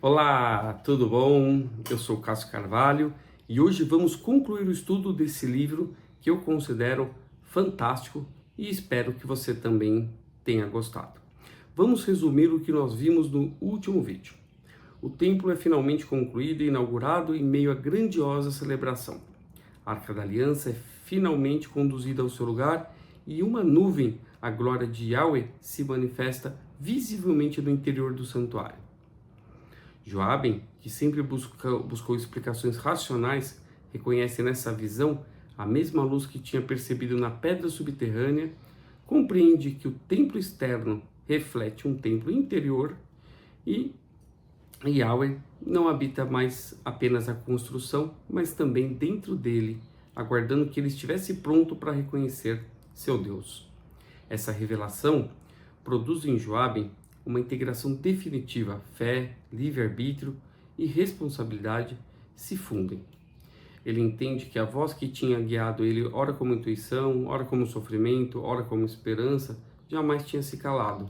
Olá, tudo bom? Eu sou o Cássio Carvalho e hoje vamos concluir o estudo desse livro que eu considero fantástico e espero que você também tenha gostado. Vamos resumir o que nós vimos no último vídeo. O templo é finalmente concluído e inaugurado em meio à grandiosa celebração. A Arca da Aliança é finalmente conduzida ao seu lugar e uma nuvem, a glória de Yahweh, se manifesta visivelmente no interior do santuário. Joabe, que sempre buscou explicações racionais, reconhece nessa visão a mesma luz que tinha percebido na pedra subterrânea, compreende que o templo externo reflete um templo interior e Yahweh não habita mais apenas a construção, mas também dentro dele, aguardando que ele estivesse pronto para reconhecer seu Deus. Essa revelação produz em Joabe uma integração definitiva. Fé, livre-arbítrio e responsabilidade se fundem. Ele entende que a voz que tinha guiado ele, ora como intuição, ora como sofrimento, ora como esperança, jamais tinha se calado.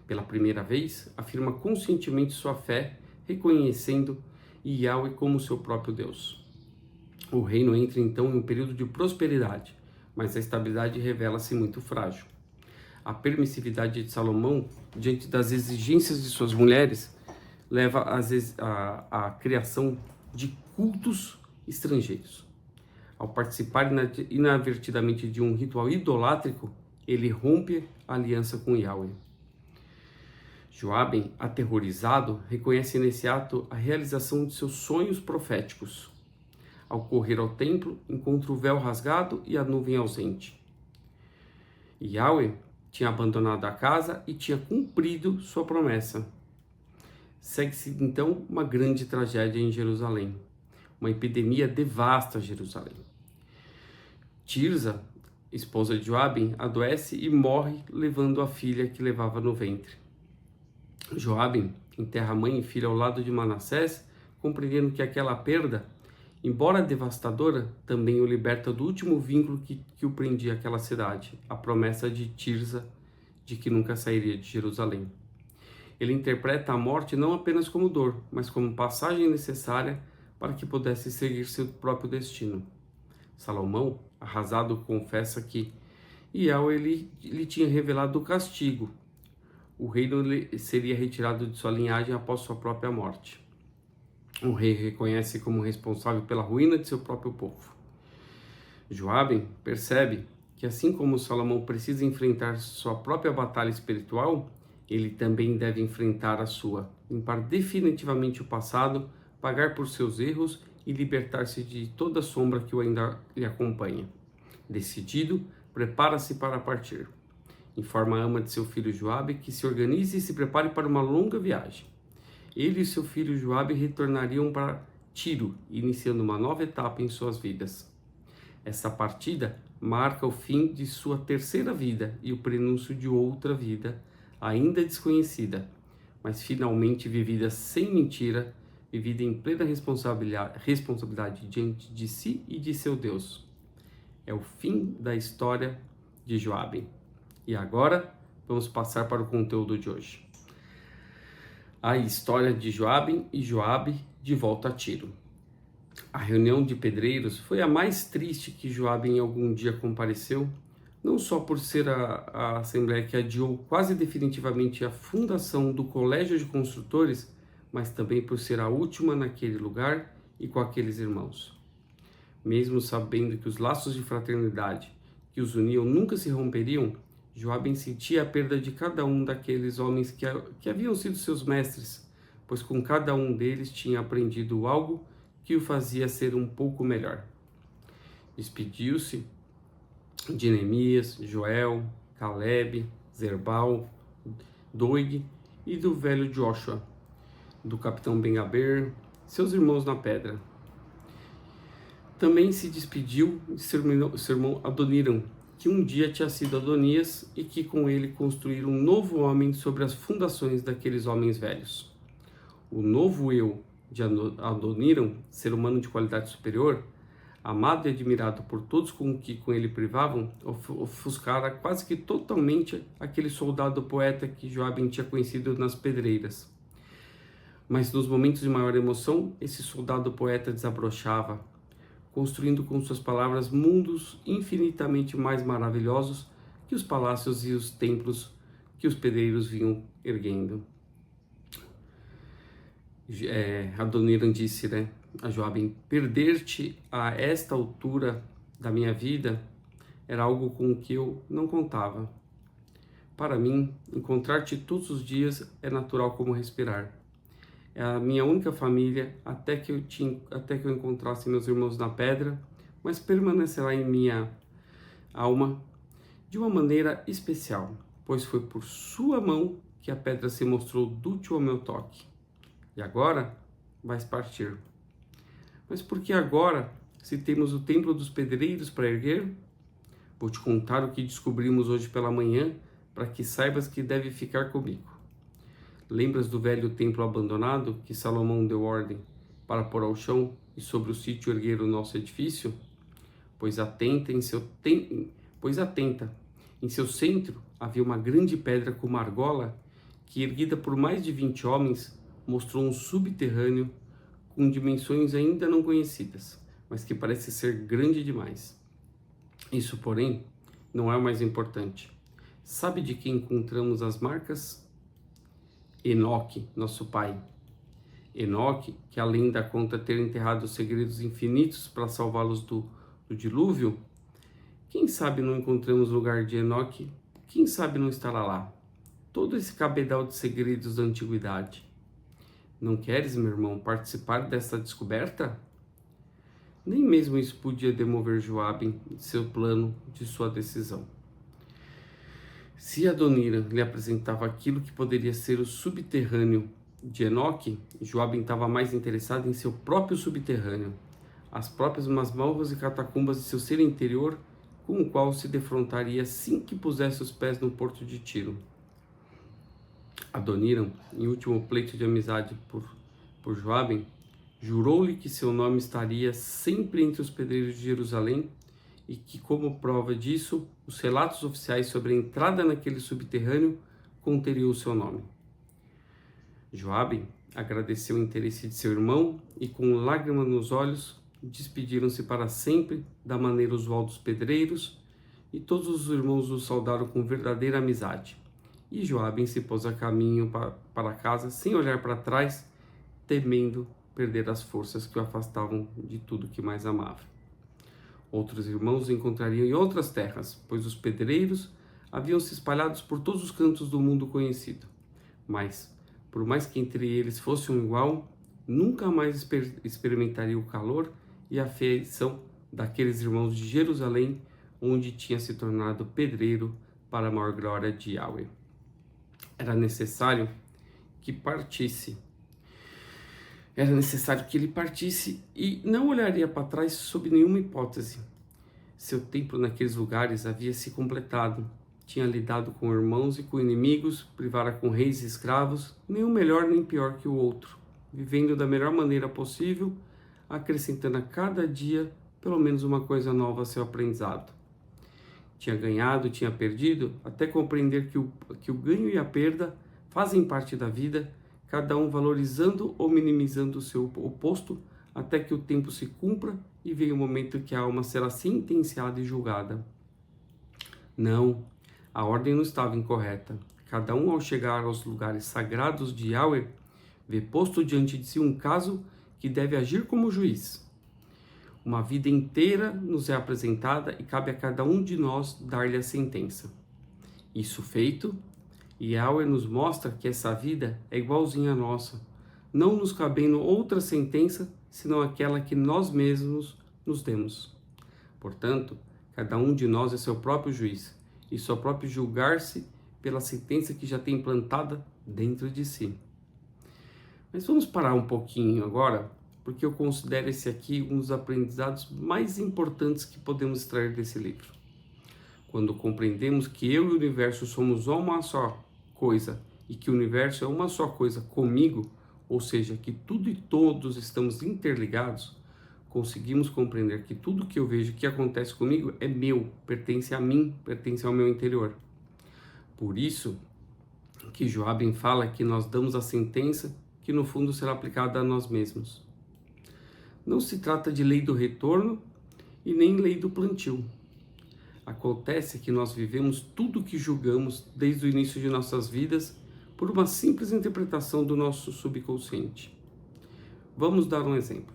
Pela primeira vez, afirma conscientemente sua fé, reconhecendo Yahweh como seu próprio Deus. O reino entra então em um período de prosperidade, mas a estabilidade revela-se muito frágil. A permissividade de Salomão diante das exigências de suas mulheres leva à criação de cultos estrangeiros. Ao participar inadvertidamente de um ritual idolátrico, ele rompe a aliança com Yahweh. Joabe, aterrorizado, reconhece nesse ato a realização de seus sonhos proféticos. Ao correr ao templo, encontra o véu rasgado e a nuvem ausente. Yahweh tinha abandonado a casa e tinha cumprido sua promessa. Segue-se então uma grande tragédia em Jerusalém. Uma epidemia devasta Jerusalém. Tirza, esposa de Joabe, adoece e morre levando a filha que levava no ventre. Joabe enterra mãe e filha ao lado de Manassés, compreendendo que aquela perda, embora devastadora, também o liberta do último vínculo que o prendia àquela cidade, a promessa de Tirza de que nunca sairia de Jerusalém. Ele interpreta a morte não apenas como dor, mas como passagem necessária para que pudesse seguir seu próprio destino. Salomão, arrasado, confessa que Yahweh lhe tinha revelado o castigo. O reino seria retirado de sua linhagem após sua própria morte. O rei reconhece como responsável pela ruína de seu próprio povo. Joabe percebe que assim como Salomão precisa enfrentar sua própria batalha espiritual, ele também deve enfrentar a sua, limpar definitivamente o passado, pagar por seus erros e libertar-se de toda sombra que o ainda lhe acompanha. Decidido, prepara-se para partir. Informa a ama de seu filho Joabe que se organize e se prepare para uma longa viagem. Ele e seu filho Joabe retornariam para Tiro, iniciando uma nova etapa em suas vidas. Essa partida marca o fim de sua terceira vida e o prenúncio de outra vida, ainda desconhecida, mas finalmente vivida sem mentira, vivida em plena responsabilidade diante de si e de seu Deus. É o fim da história de Joabe. E agora, vamos passar para o conteúdo de hoje. A história de Joabe e Joabe de volta a Tiro. A reunião de pedreiros foi a mais triste que Joabe em algum dia compareceu, não só por ser a assembleia que adiou quase definitivamente a fundação do Colégio de Construtores, mas também por ser a última naquele lugar e com aqueles irmãos. Mesmo sabendo que os laços de fraternidade que os uniam nunca se romperiam, Joabe sentia a perda de cada um daqueles homens que haviam sido seus mestres, pois com cada um deles tinha aprendido algo que o fazia ser um pouco melhor. Despediu-se de Neemias, Joel, Caleb, Zerbal, Doeg e do velho Joshua, do capitão Ben-Aber, seus irmãos na pedra. Também se despediu de seu irmão Adoniram, que um dia tinha sido Adonias e que com ele construíram um novo homem sobre as fundações daqueles homens velhos. O novo eu de Adoniram, ser humano de qualidade superior, amado e admirado por todos com que com ele privavam, ofuscara quase que totalmente aquele soldado poeta que Joabe tinha conhecido nas pedreiras. Mas nos momentos de maior emoção, esse soldado poeta desabrochava, construindo com suas palavras mundos infinitamente mais maravilhosos que os palácios e os templos que os pedreiros vinham erguendo. Adoniran disse, a Joaben: perder-te a esta altura da minha vida era algo com o que eu não contava. Para mim, encontrar-te todos os dias é natural como respirar. É a minha única família até que eu encontrasse meus irmãos na pedra, mas permanecerá em minha alma de uma maneira especial, pois foi por sua mão que a pedra se mostrou dútil ao meu toque. E agora vais partir. Mas por que agora, se temos o templo dos pedreiros para erguer? Vou te contar o que descobrimos hoje pela manhã, para que saibas que deve ficar comigo. Lembras do velho templo abandonado que Salomão deu ordem para pôr ao chão e sobre o sítio erguer o nosso edifício? Pois atenta, em seu centro havia uma grande pedra com uma argola que, erguida por mais de 20 homens, mostrou um subterrâneo com dimensões ainda não conhecidas, mas que parece ser grande demais. Isso, porém, não é o mais importante. Sabe de quem encontramos as marcas? Enoque, nosso pai. Enoque, que além da conta ter enterrado segredos infinitos para salvá-los do dilúvio, quem sabe não encontramos o lugar de Enoque? Quem sabe não estará lá? Todo esse cabedal de segredos da antiguidade. Não queres, meu irmão, participar dessa descoberta? Nem mesmo isso podia demover Joaben de seu plano, de sua decisão. Se Adoniran lhe apresentava aquilo que poderia ser o subterrâneo de Enoque, Joaben estava mais interessado em seu próprio subterrâneo, as próprias masmorras e catacumbas de seu ser interior, com o qual se defrontaria assim que pusesse os pés no porto de Tiro. Adoniran, em último pleito de amizade por Joaben, jurou-lhe que seu nome estaria sempre entre os pedreiros de Jerusalém e que, como prova disso, os relatos oficiais sobre a entrada naquele subterrâneo conteriam o seu nome. Joaben agradeceu o interesse de seu irmão e, com lágrimas nos olhos, despediram-se para sempre da maneira usual dos pedreiros, e todos os irmãos o saudaram com verdadeira amizade. E Joaben se pôs a caminho para casa sem olhar para trás, temendo perder as forças que o afastavam de tudo que mais amava. Outros irmãos o encontrariam em outras terras, pois os pedreiros haviam se espalhados por todos os cantos do mundo conhecido. Mas, por mais que entre eles fosse um igual, nunca mais experimentaria o calor e a afeição daqueles irmãos de Jerusalém, onde tinha se tornado pedreiro para a maior glória de Yahweh. Era necessário que ele partisse e não olharia para trás sob nenhuma hipótese. Seu tempo naqueles lugares havia se completado. Tinha lidado com irmãos e com inimigos, privara com reis e escravos, nenhum melhor nem pior que o outro, vivendo da melhor maneira possível, acrescentando a cada dia pelo menos uma coisa nova a seu aprendizado. Tinha ganhado, tinha perdido, até compreender que o ganho e a perda fazem parte da vida, cada um valorizando ou minimizando o seu oposto, até que o tempo se cumpra e venha o momento que a alma será sentenciada e julgada. Não, a ordem não estava incorreta. Cada um, ao chegar aos lugares sagrados de Yahweh, vê posto diante de si um caso que deve agir como juiz. Uma vida inteira nos é apresentada e cabe a cada um de nós dar-lhe a sentença. Isso feito, Yahweh nos mostra que essa vida é igualzinha à nossa, não nos cabendo outra sentença senão aquela que nós mesmos nos demos. Portanto, cada um de nós é seu próprio juiz e só próprio julgar-se pela sentença que já tem plantada dentro de si. Mas vamos parar um pouquinho agora, porque eu considero esse aqui um dos aprendizados mais importantes que podemos extrair desse livro. Quando compreendemos que eu e o universo somos uma só coisa e que o universo é uma só coisa comigo, ou seja, que tudo e todos estamos interligados, conseguimos compreender que tudo que eu vejo que acontece comigo é meu, pertence a mim, pertence ao meu interior. Por isso que Joaben fala que nós damos a sentença que no fundo será aplicada a nós mesmos. Não se trata de lei do retorno e nem lei do plantio. Acontece que nós vivemos tudo o que julgamos desde o início de nossas vidas por uma simples interpretação do nosso subconsciente. Vamos dar um exemplo.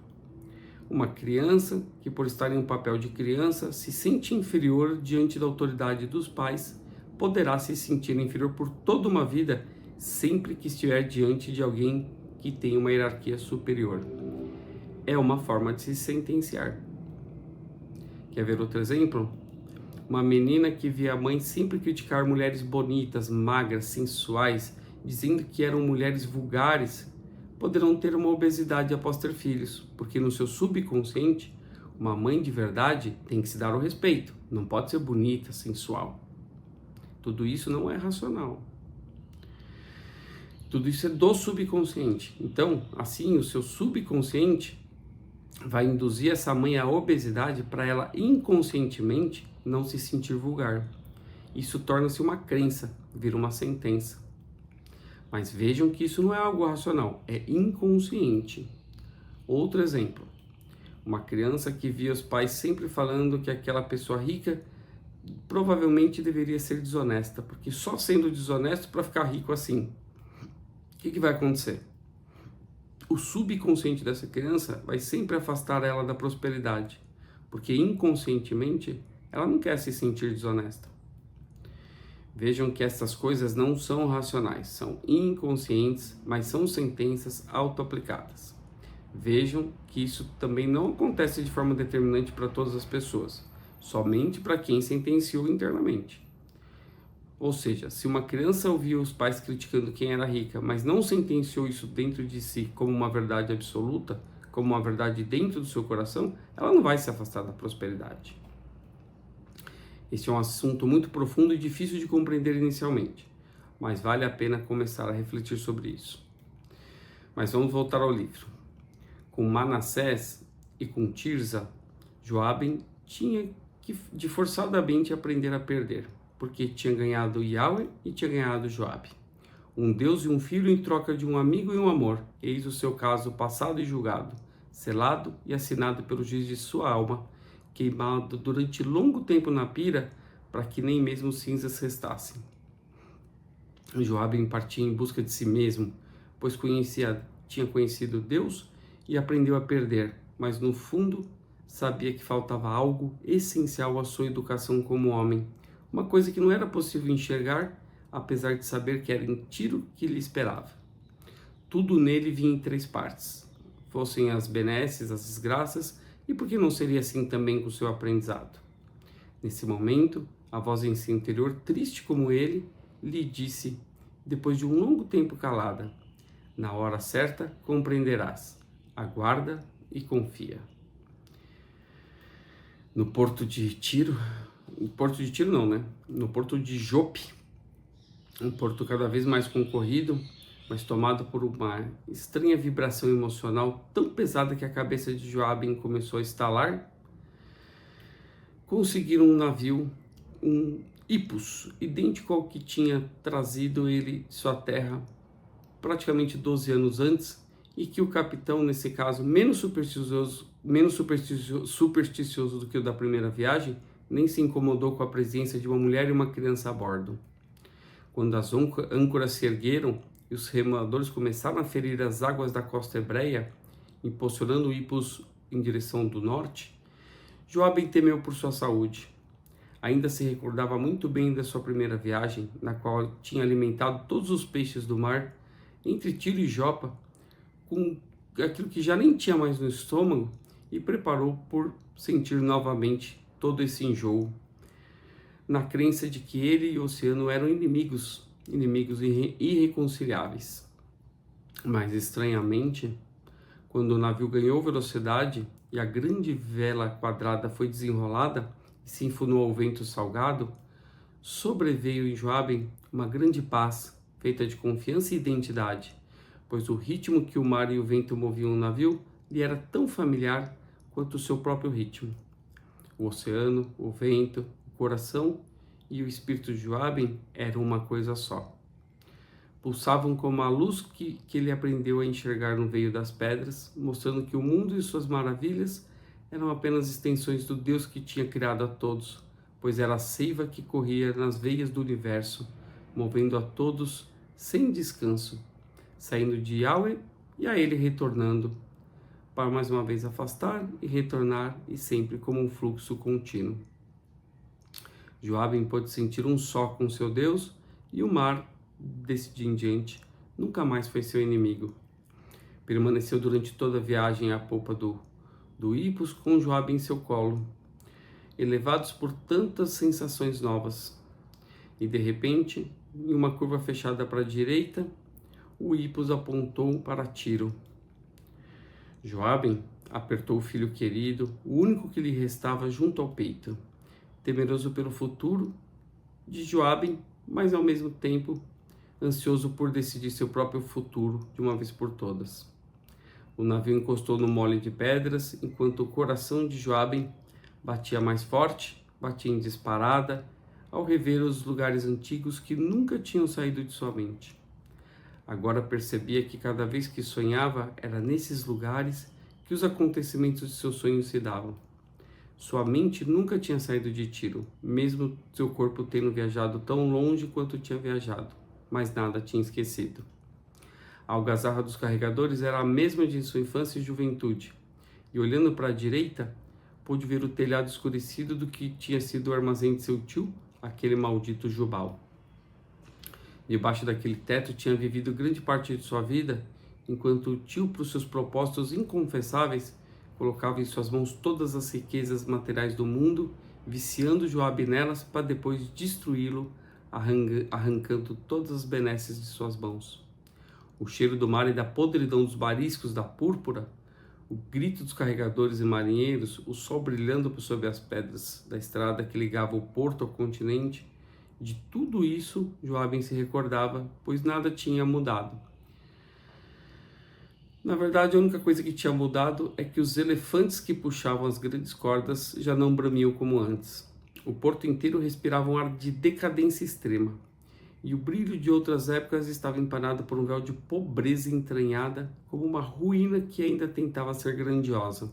Uma criança que, por estar em um papel de criança, se sente inferior diante da autoridade dos pais, poderá se sentir inferior por toda uma vida sempre que estiver diante de alguém que tem uma hierarquia superior. É uma forma de se sentenciar. Quer ver outro exemplo? Uma menina que via a mãe sempre criticar mulheres bonitas, magras, sensuais, dizendo que eram mulheres vulgares, poderão ter uma obesidade após ter filhos, porque no seu subconsciente, uma mãe de verdade tem que se dar o respeito, não pode ser bonita, sensual. Tudo isso não é racional. Tudo isso é do subconsciente. Então, assim, o seu subconsciente vai induzir essa mãe à obesidade para ela inconscientemente não se sentir vulgar. Isso torna-se uma crença, vira uma sentença. Mas vejam que isso não é algo racional, é inconsciente. Outro exemplo, uma criança que via os pais sempre falando que aquela pessoa rica provavelmente deveria ser desonesta, porque só sendo desonesto para ficar rico assim. O que vai acontecer? O subconsciente dessa criança vai sempre afastar ela da prosperidade, porque inconscientemente ela não quer se sentir desonesta. Vejam que essas coisas não são racionais, são inconscientes, mas são sentenças auto-aplicadas. Vejam que isso também não acontece de forma determinante para todas as pessoas, somente para quem sentenciou internamente. Ou seja, se uma criança ouvia os pais criticando quem era rica, mas não sentenciou isso dentro de si como uma verdade absoluta, como uma verdade dentro do seu coração, ela não vai se afastar da prosperidade. Este é um assunto muito profundo e difícil de compreender inicialmente, mas vale a pena começar a refletir sobre isso. Mas vamos voltar ao livro. Com Manassés e com Tirza, Joabe tinha que de forçadamente aprender a perder, porque tinha ganhado Yahweh e tinha ganhado Joabe. Um Deus e um filho em troca de um amigo e um amor. Eis o seu caso passado e julgado, selado e assinado pelo juiz de sua alma, queimado durante longo tempo na pira, para que nem mesmo cinzas restassem. Joabe partia em busca de si mesmo, pois tinha conhecido Deus e aprendeu a perder, mas no fundo sabia que faltava algo essencial à sua educação como homem, uma coisa que não era possível enxergar, apesar de saber que era em tiro que lhe esperava. Tudo nele vinha em 3 partes, fossem as benesses, as desgraças, e por que não seria assim também com o seu aprendizado? Nesse momento, a voz em seu interior, triste como ele, lhe disse, depois de um longo tempo calada, na hora certa compreenderás, aguarda e confia. No porto de Tiro não, né? No porto de Jope, um porto cada vez mais concorrido, mas tomado por uma estranha vibração emocional tão pesada que a cabeça de Joabe começou a estalar, conseguiram um navio, um Hipos, idêntico ao que tinha trazido ele de sua terra praticamente 12 anos antes, e que o capitão, nesse caso, menos supersticioso do que o da primeira viagem, nem se incomodou com a presença de uma mulher e uma criança a bordo. Quando as âncoras se ergueram e os remadores começaram a ferir as águas da costa hebreia, impulsionando o Hipos em direção do norte, Joabe temeu por sua saúde. Ainda se recordava muito bem da sua primeira viagem, na qual tinha alimentado todos os peixes do mar, entre Tiro e Jopa, com aquilo que já nem tinha mais no estômago, e preparou por sentir novamente todo esse enjoo, na crença de que ele e o oceano eram inimigos irreconciliáveis. Mas, estranhamente, quando o navio ganhou velocidade e a grande vela quadrada foi desenrolada e se enfunou ao vento salgado, sobreveio em Joabe uma grande paz, feita de confiança e identidade, pois o ritmo que o mar e o vento moviam o navio lhe era tão familiar quanto o seu próprio ritmo. O oceano, o vento, o coração e o espírito de Joabe eram uma coisa só. pulsavam como a luz que ele aprendeu a enxergar no veio das pedras, mostrando que o mundo e suas maravilhas eram apenas extensões do Deus que tinha criado a todos, pois era a seiva que corria nas veias do universo, movendo a todos sem descanso, saindo de Yahweh e a ele retornando, para mais uma vez afastar e retornar, e sempre como um fluxo contínuo. Joabe pôde sentir um só com seu Deus, e o mar, desse dia em diante, nunca mais foi seu inimigo. Permaneceu durante toda a viagem à polpa do Hipos, com Joabe em seu colo, elevados por tantas sensações novas. E de repente, em uma curva fechada para a direita, o Hipos apontou para Tiro. Joabe apertou o filho querido, o único que lhe restava, junto ao peito, temeroso pelo futuro de Joabe, mas ao mesmo tempo ansioso por decidir seu próprio futuro de uma vez por todas. O navio encostou no mole de pedras, enquanto o coração de Joabe batia mais forte, batia em disparada, ao rever os lugares antigos que nunca tinham saído de sua mente. Agora percebia que cada vez que sonhava, era nesses lugares que os acontecimentos de seus sonhos se davam. Sua mente nunca tinha saído de Tiro, mesmo seu corpo tendo viajado tão longe quanto tinha viajado, mas nada tinha esquecido. A algazarra dos carregadores era a mesma de sua infância e juventude, e olhando para a direita, pôde ver o telhado escurecido do que tinha sido o armazém de seu tio, aquele maldito Jubal. Debaixo daquele teto tinha vivido grande parte de sua vida, enquanto o tio, para os seus propósitos inconfessáveis, colocava em suas mãos todas as riquezas materiais do mundo, viciando Joabe nelas para depois destruí-lo, arrancando todas as benesses de suas mãos. O cheiro do mar e da podridão dos bariscos da púrpura, o grito dos carregadores e marinheiros, o sol brilhando por sobre as pedras da estrada que ligava o porto ao continente, de tudo isso Joabe se recordava, pois nada tinha mudado. Na verdade, a única coisa que tinha mudado é que os elefantes que puxavam as grandes cordas já não bramiam como antes. O porto inteiro respirava um ar de decadência extrema, e o brilho de outras épocas estava empanado por um véu de pobreza entranhada, como uma ruína que ainda tentava ser grandiosa.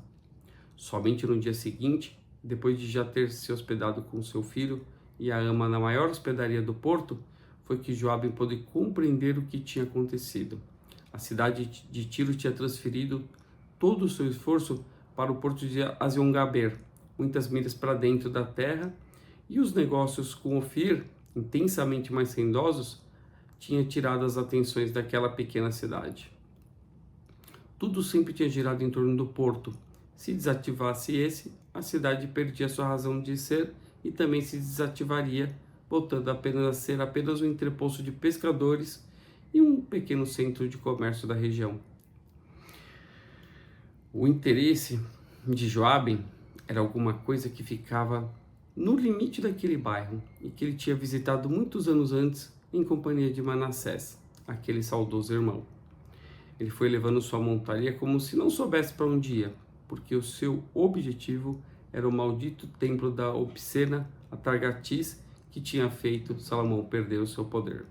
Somente no dia seguinte, depois de já ter se hospedado com seu filho e a ama na maior hospedaria do porto, foi que Joabe pôde compreender o que tinha acontecido. A cidade de Tiro tinha transferido todo o seu esforço para o porto de Aziongaber, muitas milhas para dentro da terra, e os negócios com Ofir, intensamente mais rendosos, tinha tirado as atenções daquela pequena cidade. Tudo sempre tinha girado em torno do porto. Se desativasse esse, a cidade perdia sua razão de ser e também se desativaria, voltando apenas a ser apenas um entreposto de pescadores e um pequeno centro de comércio da região. O interesse de Joabe era alguma coisa que ficava no limite daquele bairro e que ele tinha visitado muitos anos antes em companhia de Manassés, aquele saudoso irmão. Ele foi levando sua montaria como se não soubesse para onde ia, porque o seu objetivo era o maldito templo da obscena Atargatis que tinha feito Salomão perder o seu poder.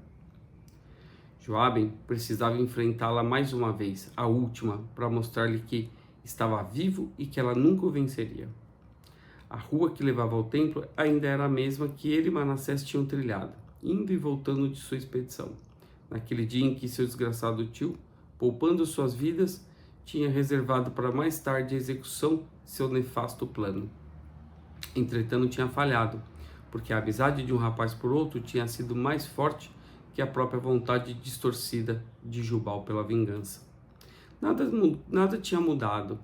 Joabe precisava enfrentá-la mais uma vez, a última, para mostrar-lhe que estava vivo e que ela nunca o venceria. A rua que levava ao templo ainda era a mesma que ele e Manassés tinham trilhado, indo e voltando de sua expedição. Naquele dia em que seu desgraçado tio, poupando suas vidas, tinha reservado para mais tarde a execução de seu nefasto plano. Entretanto, tinha falhado, porque a amizade de um rapaz por outro tinha sido mais forte que a própria vontade distorcida de Jubal pela vingança. Nada tinha mudado.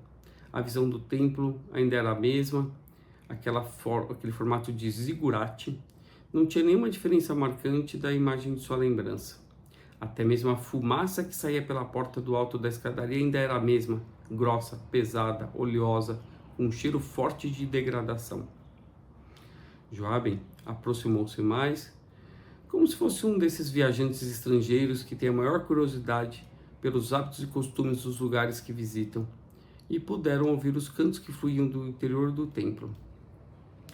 A visão do templo ainda era a mesma, aquele formato de zigurate, não tinha nenhuma diferença marcante da imagem de sua lembrança. Até mesmo a fumaça que saía pela porta do alto da escadaria ainda era a mesma, grossa, pesada, oleosa, com um cheiro forte de degradação. Joabe aproximou-se mais, como se fosse um desses viajantes estrangeiros que tem a maior curiosidade pelos hábitos e costumes dos lugares que visitam, e puderam ouvir os cantos que fluíam do interior do templo.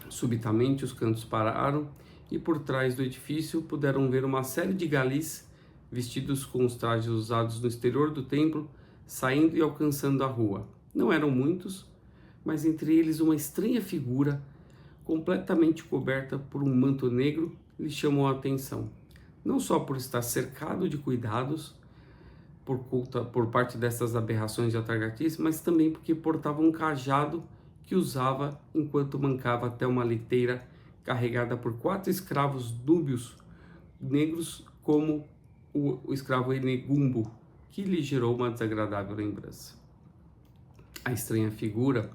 Subitamente os cantos pararam e por trás do edifício puderam ver uma série de galis vestidos com os trajes usados no exterior do templo, saindo e alcançando a rua. Não eram muitos, mas entre eles uma estranha figura, completamente coberta por um manto negro, lhe chamou a atenção. Não só por estar cercado de cuidados por parte dessas aberrações de altargatice, mas também porque portava um cajado que usava enquanto mancava até uma liteira carregada por 4 escravos núbios negros, como o escravo Enegumbo, que lhe gerou uma desagradável lembrança. A estranha figura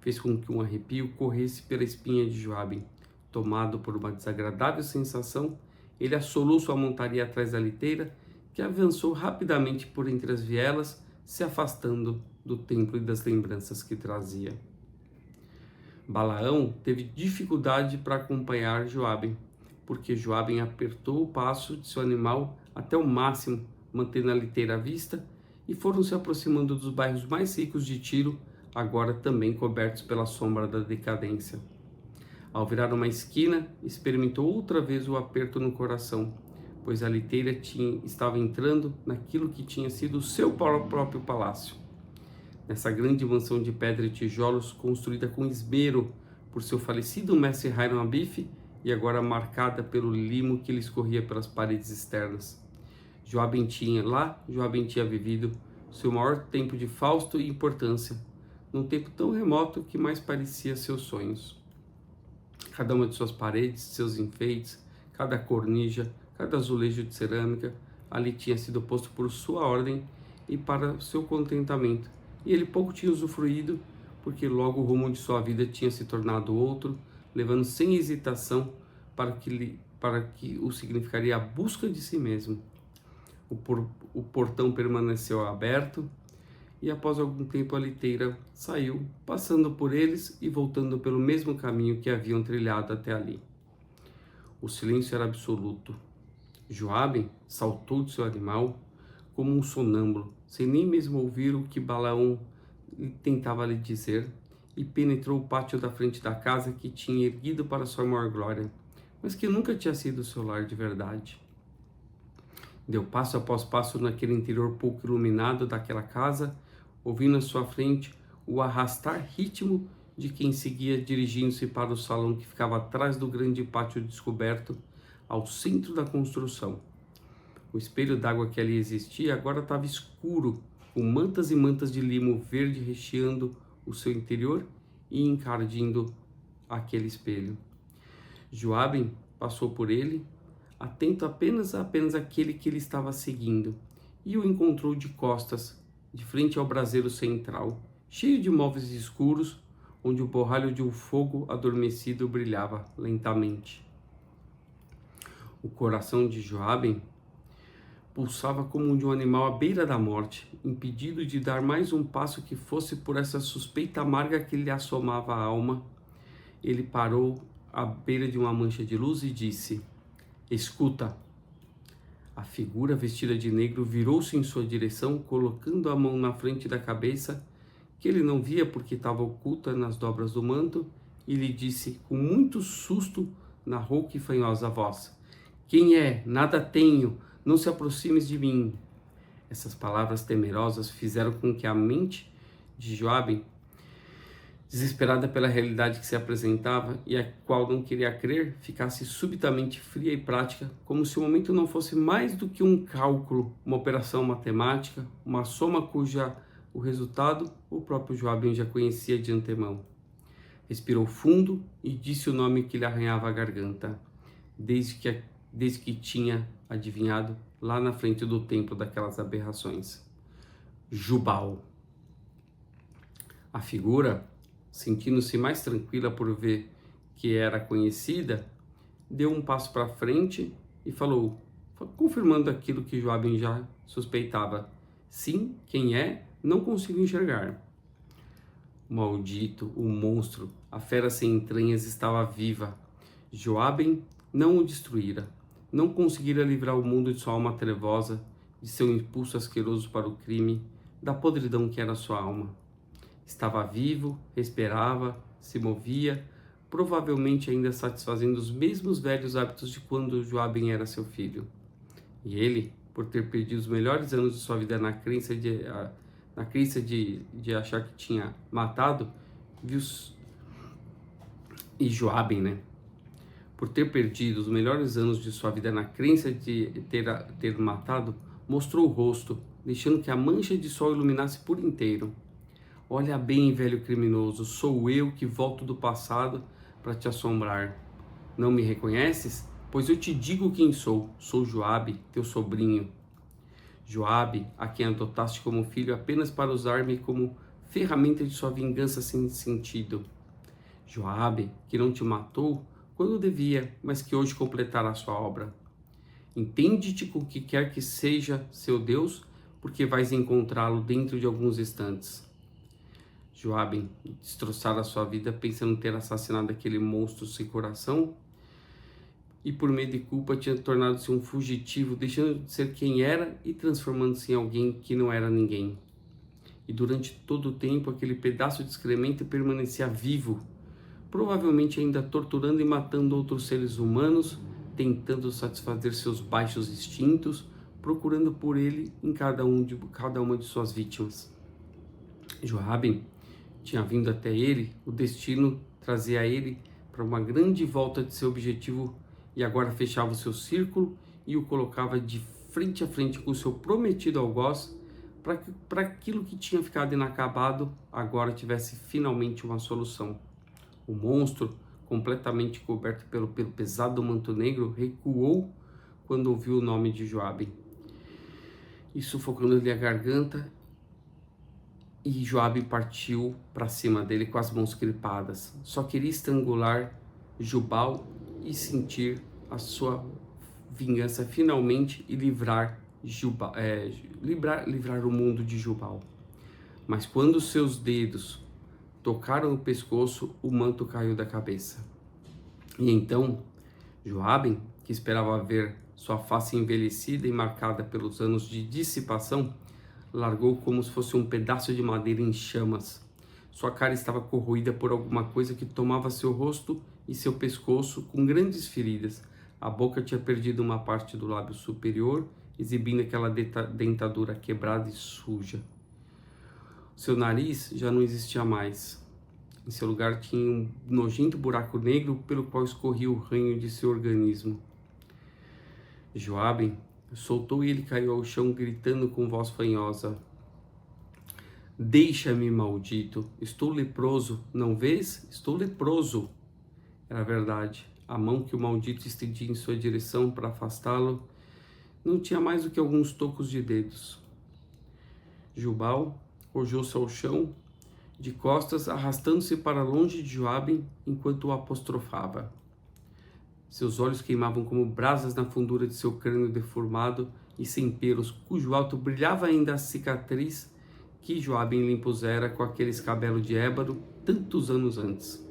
fez com que um arrepio corresse pela espinha de Joabe. Tomado por uma desagradável sensação, ele assolou sua montaria atrás da liteira, que avançou rapidamente por entre as vielas, se afastando do templo e das lembranças que trazia. Balaão teve dificuldade para acompanhar Joabe, porque Joabe apertou o passo de seu animal até o máximo, mantendo a liteira à vista, e foram se aproximando dos bairros mais ricos de Tiro, agora também cobertos pela sombra da decadência. Ao virar uma esquina, experimentou outra vez o aperto no coração, pois a liteira estava entrando naquilo que tinha sido o seu próprio palácio. Nessa grande mansão de pedra e tijolos, construída com esmero por seu falecido mestre Hiram Abiff e agora marcada pelo limo que lhe escorria pelas paredes externas. Joabe tinha vivido seu maior tempo de fausto e importância, num tempo tão remoto que mais parecia seus sonhos. Cada uma de suas paredes, seus enfeites, cada cornija, cada azulejo de cerâmica, ali tinha sido posto por sua ordem e para seu contentamento, e ele pouco tinha usufruído, porque logo o rumo de sua vida tinha se tornado outro, levando sem hesitação para que o significaria a busca de si mesmo. O portão permaneceu aberto, e após algum tempo a liteira saiu, passando por eles e voltando pelo mesmo caminho que haviam trilhado até ali. O silêncio era absoluto. Joabe saltou de seu animal como um sonâmbulo, sem nem mesmo ouvir o que Balaão tentava lhe dizer, e penetrou o pátio da frente da casa que tinha erguido para sua maior glória, mas que nunca tinha sido seu lar de verdade. Deu passo após passo naquele interior pouco iluminado daquela casa, ouvindo à sua frente o arrastar ritmo de quem seguia dirigindo-se para o salão que ficava atrás do grande pátio descoberto, ao centro da construção. O espelho d'água que ali existia agora estava escuro, com mantas e mantas de limo verde recheando o seu interior e encardindo aquele espelho. Joabe passou por ele, atento apenas àquele que ele estava seguindo, e o encontrou de costas, de frente ao braseiro central, cheio de móveis escuros, onde o borralho de um fogo adormecido brilhava lentamente. O coração de Joabe pulsava como o de um animal à beira da morte, impedido de dar mais um passo que fosse por essa suspeita amarga que lhe assomava a alma. Ele parou à beira de uma mancha de luz e disse: "Escuta." A figura vestida de negro virou-se em sua direção, colocando a mão na frente da cabeça, que ele não via porque estava oculta nas dobras do manto, e lhe disse com muito susto na rouca e fanhosa voz: "Quem é? Nada tenho, não se aproximes de mim." Essas palavras temerosas fizeram com que a mente de Joabe, desesperada pela realidade que se apresentava e a qual não queria crer, ficasse subitamente fria e prática, como se o momento não fosse mais do que um cálculo, uma operação matemática, uma soma cuja o resultado o próprio Joabe já conhecia de antemão. Respirou fundo e disse o nome que lhe arranhava a garganta, desde que tinha adivinhado lá na frente do templo daquelas aberrações: Jubal. A figura, sentindo-se mais tranquila por ver que era conhecida, deu um passo para frente e falou, confirmando aquilo que Joabe já suspeitava: "Sim, quem é? Não consigo enxergar." O maldito, o monstro, a fera sem entranhas estava viva. Joabe não o destruíra, não conseguira livrar o mundo de sua alma trevosa, de seu impulso asqueroso para o crime, da podridão que era sua alma. Estava vivo, respirava, se movia, provavelmente ainda satisfazendo os mesmos velhos hábitos de quando Joabe era seu filho. E ele, por ter perdido os melhores anos de sua vida na crença de achar que tinha matado, viu, e Joabe, né? Por ter perdido os melhores anos de sua vida na crença de ter matado, mostrou o rosto, deixando que a mancha de sol iluminasse por inteiro. Olha bem, velho criminoso, sou eu que volto do passado para te assombrar. Não me reconheces? Pois eu te digo quem sou. Sou Joabe, teu sobrinho. Joabe, a quem adotaste como filho apenas para usar-me como ferramenta de sua vingança sem sentido. Joabe, que não te matou quando devia, mas que hoje completará sua obra. Entende-te com o que quer que seja seu Deus, porque vais encontrá-lo dentro de alguns instantes. Joabe destroçara sua vida pensando ter assassinado aquele monstro sem coração e por medo de culpa tinha tornado-se um fugitivo, deixando de ser quem era e transformando-se em alguém que não era ninguém. E durante todo o tempo aquele pedaço de excremento permanecia vivo, provavelmente ainda torturando e matando outros seres humanos, tentando satisfazer seus baixos instintos, procurando por ele em cada uma de suas vítimas. Joabe tinha vindo até ele, o destino trazia ele para uma grande volta de seu objetivo e agora fechava o seu círculo e o colocava de frente a frente com o seu prometido algoz para aquilo que tinha ficado inacabado agora tivesse finalmente uma solução. O monstro, completamente coberto pelo pesado manto negro, recuou quando ouviu o nome de Joabe, e sufocando-lhe a garganta, e Joabe partiu para cima dele com as mãos gripadas. Só queria estrangular Jubal e sentir a sua vingança finalmente e livrar o mundo de Jubal. Mas quando seus dedos tocaram o pescoço, o manto caiu da cabeça. E então Joabe, que esperava ver sua face envelhecida e marcada pelos anos de dissipação, largou como se fosse um pedaço de madeira em chamas. Sua cara estava corroída por alguma coisa que tomava seu rosto e seu pescoço com grandes feridas. A boca tinha perdido uma parte do lábio superior, exibindo aquela dentadura quebrada e suja. Seu nariz já não existia mais. Em seu lugar tinha um nojento buraco negro pelo qual escorria o ranho de seu organismo. Joabe soltou e ele caiu ao chão gritando com voz fanhosa: Deixa-me, maldito, estou leproso, não vês? Estou leproso. Era verdade, a mão que o maldito estendia em sua direção para afastá-lo não tinha mais do que alguns tocos de dedos. Jubal rojou-se ao chão, de costas, arrastando-se para longe de Joabe enquanto o apostrofava. Seus olhos queimavam como brasas na fundura de seu crânio deformado e sem pelos, cujo alto brilhava ainda a cicatriz que Joabe lhe impusera com aquele escabelo de ébano tantos anos antes.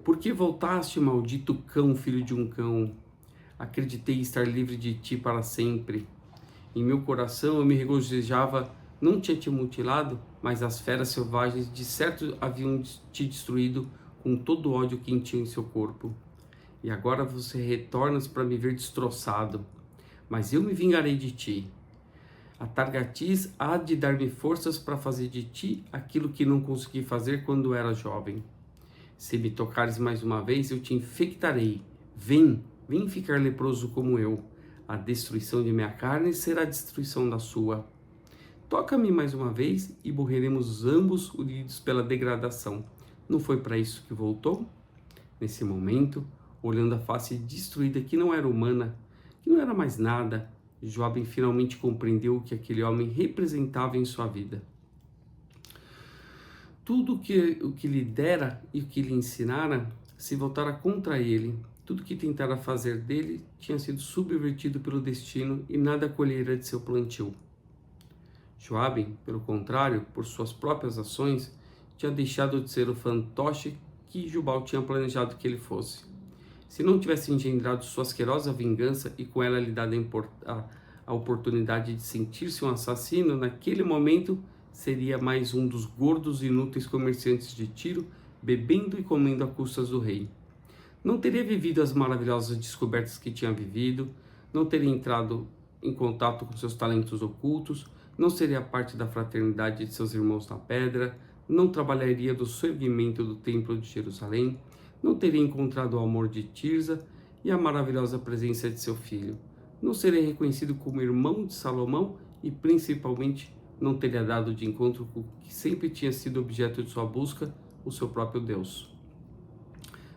Por que voltaste, maldito cão, filho de um cão? Acreditei estar livre de ti para sempre. Em meu coração eu me regozijava, não tinha te mutilado, mas as feras selvagens de certo haviam te destruído com todo o ódio que tinha em seu corpo. E agora você retornas para me ver destroçado, mas eu me vingarei de ti. A Targatis há de dar-me forças para fazer de ti aquilo que não consegui fazer quando era jovem. Se me tocares mais uma vez, eu te infectarei. Vem ficar leproso como eu. A destruição de minha carne será a destruição da sua. Toca-me mais uma vez e morreremos ambos unidos pela degradação. Não foi para isso que voltou? Nesse momento, olhando a face destruída que não era humana, que não era mais nada, Joabe finalmente compreendeu o que aquele homem representava em sua vida. Tudo o que lhe dera e o que lhe ensinara se voltara contra ele. Tudo que tentara fazer dele tinha sido subvertido pelo destino e nada colhera de seu plantio. Joabe, pelo contrário, por suas próprias ações, tinha deixado de ser o fantoche que Jubal tinha planejado que ele fosse. Se não tivesse engendrado sua asquerosa vingança e com ela lhe dado a oportunidade de sentir-se um assassino, naquele momento seria mais um dos gordos e inúteis comerciantes de Tiro, bebendo e comendo a custas do rei. Não teria vivido as maravilhosas descobertas que tinha vivido, não teria entrado em contato com seus talentos ocultos, não seria parte da fraternidade de seus irmãos na pedra, não trabalharia do surgimento do Templo de Jerusalém, não teria encontrado o amor de Tirza e a maravilhosa presença de seu filho, não seria reconhecido como irmão de Salomão e, principalmente, não teria dado de encontro com o que sempre tinha sido objeto de sua busca, o seu próprio Deus.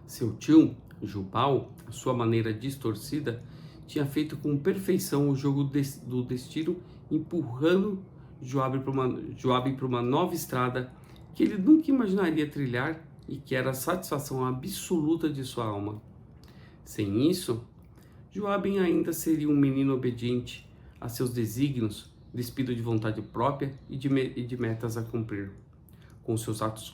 Seu tio, Jubal, a sua maneira distorcida, tinha feito com perfeição o jogo do destino, empurrando Joabe para uma nova estrada que ele nunca imaginaria trilhar e que era a satisfação absoluta de sua alma. Sem isso, Joabe ainda seria um menino obediente a seus desígnios, despido de vontade própria e de metas a cumprir. Com seus atos